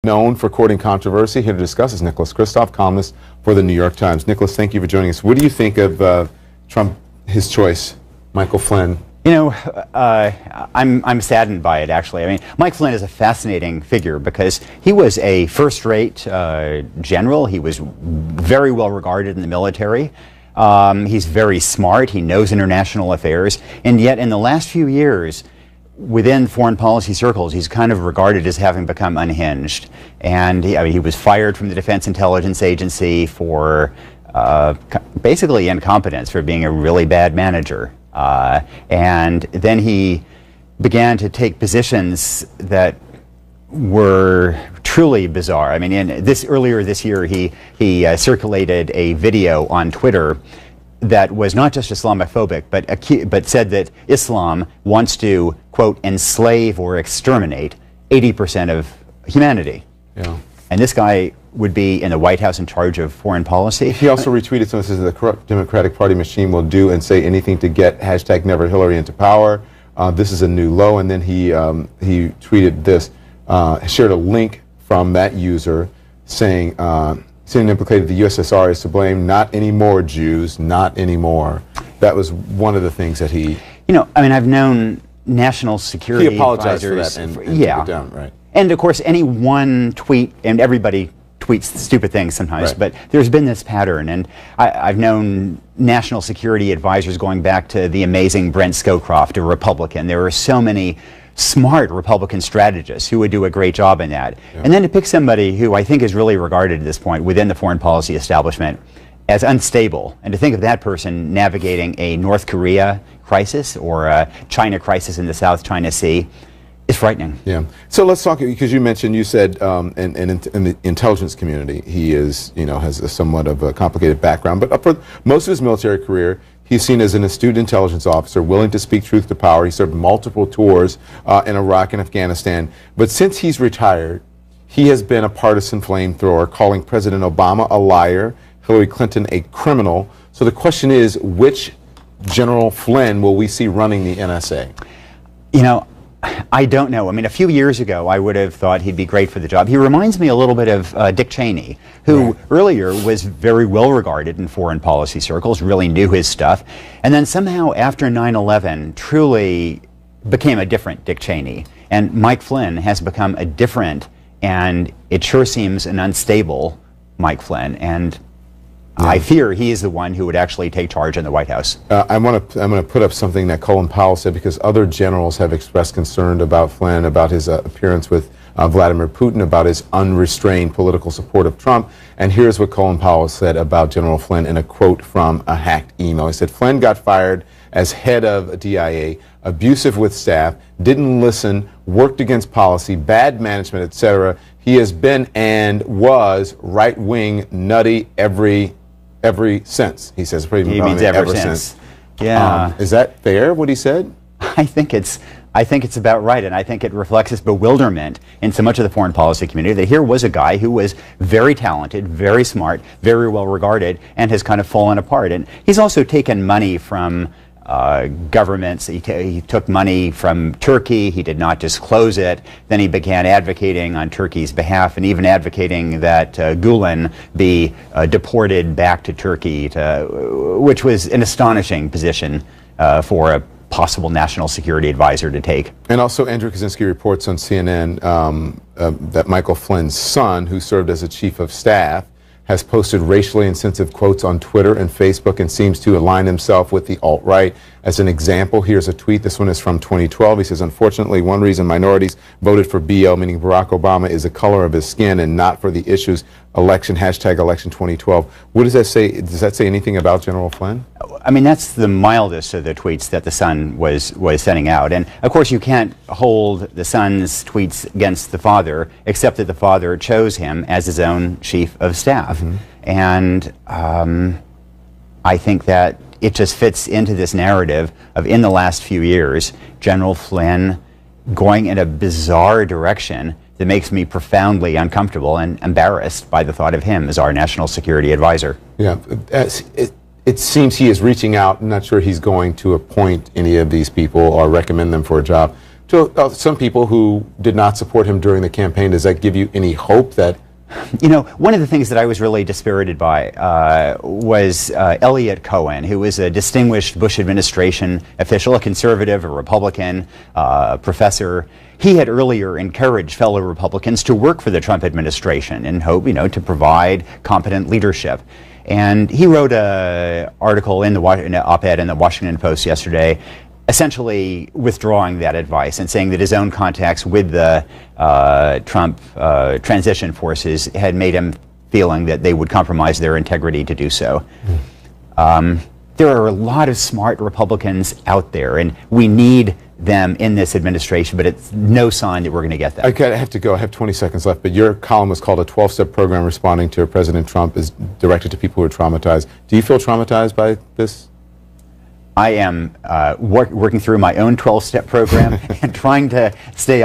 known for courting controversy. Here to discuss is Nicholas Kristof, columnist for the New York Times. Nicholas, thank you for joining us. What do you think of Trump, his choice, Michael Flynn? You know, I'm saddened by it, actually. I mean, Mike Flynn is a fascinating figure because he was a first-rate general. He was very well regarded in the military. He's very smart. He knows international affairs. And yet, in the last few years, within foreign policy circles, he's kind of regarded as having become unhinged. And he was fired from the Defense Intelligence Agency for basically incompetence, for being a really bad manager. And then he began to take positions that were truly bizarre. I mean, earlier this year, he circulated a video on Twitter that was not just Islamophobic, but said that Islam wants to, quote, enslave or exterminate 80% of humanity. Yeah. And this guy would be in the White House in charge of foreign policy. He also retweeted something that says the corrupt Democratic Party machine will do and say anything to get #NeverHillary into power. This is a new low. And then he tweeted this, shared a link from that user saying, saying implicated the USSR is to blame, not anymore Jews, not anymore. That was one of the things that he... You know, I mean, I've known national security He apologized advisors, for that and yeah. took it down, right? And of course, any one tweet, and everybody tweets stupid things sometimes, right. But there's been this pattern, and I've known national security advisors going back to the amazing Brent Scowcroft, a Republican. There were so many smart Republican strategists who would do a great job in that. Yeah. And then to pick somebody who I think is really regarded at this point within the foreign policy establishment as unstable, and to think of that person navigating a North Korea crisis or a China crisis in the South China Sea, is frightening. Yeah. So let's talk, because you said in the intelligence community, he is, has a somewhat of a complicated background, but for most of his military career, he's seen as an astute intelligence officer, willing to speak truth to power. He served multiple tours in Iraq and Afghanistan. But since he's retired, he has been a partisan flamethrower, calling President Obama a liar, Hillary Clinton a criminal. So the question is, which General Flynn will we see running the NSA? You know, I don't know. I mean, a few years ago, I would have thought he'd be great for the job. He reminds me a little bit of Dick Cheney, who right. earlier was very well regarded in foreign policy circles, really knew his stuff, and then somehow after 9/11 truly became a different Dick Cheney. And Mike Flynn has become a different, and it sure seems an unstable Mike Flynn. And yeah. I fear he is the one who would actually take charge in the White House. I'm going to put up something that Colin Powell said, because other generals have expressed concern about Flynn, about his appearance with Vladimir Putin, about his unrestrained political support of Trump. And here's what Colin Powell said about General Flynn in a quote from a hacked email. He said, Flynn got fired as head of DIA, abusive with staff, didn't listen, worked against policy, bad management, etc. He has been and was right-wing, nutty every since. He says, he means ever since. Yeah. Is that fair, what he said? I think it's about right, and I think it reflects his bewilderment in so much of the foreign policy community that here was a guy who was very talented, very smart, very well regarded, and has kind of fallen apart. And he's also taken money from governments. He took money from Turkey. He did not disclose it. Then he began advocating on Turkey's behalf, and even advocating that Gulen be deported back to Turkey, which was an astonishing position for a possible national security advisor to take. And also Andrew Kaczynski reports on CNN that Michael Flynn's son, who served as a chief of staff, has posted racially insensitive quotes on Twitter and Facebook and seems to align himself with the alt-right. As an example, here's a tweet. This one is from 2012. He says, unfortunately, one reason minorities voted for BO, meaning Barack Obama, is the color of his skin and not for the issues. Election, #election 2012. What does that say? Does that say anything about General Flynn? I mean, that's the mildest of the tweets that the son was sending out. And of course, you can't hold the son's tweets against the father, except that the father chose him as his own chief of staff. Mm-hmm. And I think that it just fits into this narrative of, in the last few years, General Flynn going in a bizarre direction that makes me profoundly uncomfortable and embarrassed by the thought of him as our national security advisor. Yeah, it seems he is reaching out. I'm not sure he's going to appoint any of these people or recommend them for a job. to some people who did not support him during the campaign. Does that give you any hope that? You know, one of the things that I was really dispirited by was Elliot Cohen, who was a distinguished Bush administration official, a conservative, a Republican, professor. He had earlier encouraged fellow Republicans to work for the Trump administration in hope, you know, to provide competent leadership. And he wrote an article in an op-ed in the Washington Post yesterday, essentially withdrawing that advice and saying that his own contacts with the Trump transition forces had made him feeling that they would compromise their integrity to do so. There are a lot of smart Republicans out there, and we need them in this administration, but it's no sign that we're going to get that. Okay, I have to go. I have 20 seconds left, but your column was called A 12-Step Program Responding to President Trump is directed to people who are traumatized. Do you feel traumatized by this? I am working through my own 12-step program and trying to stay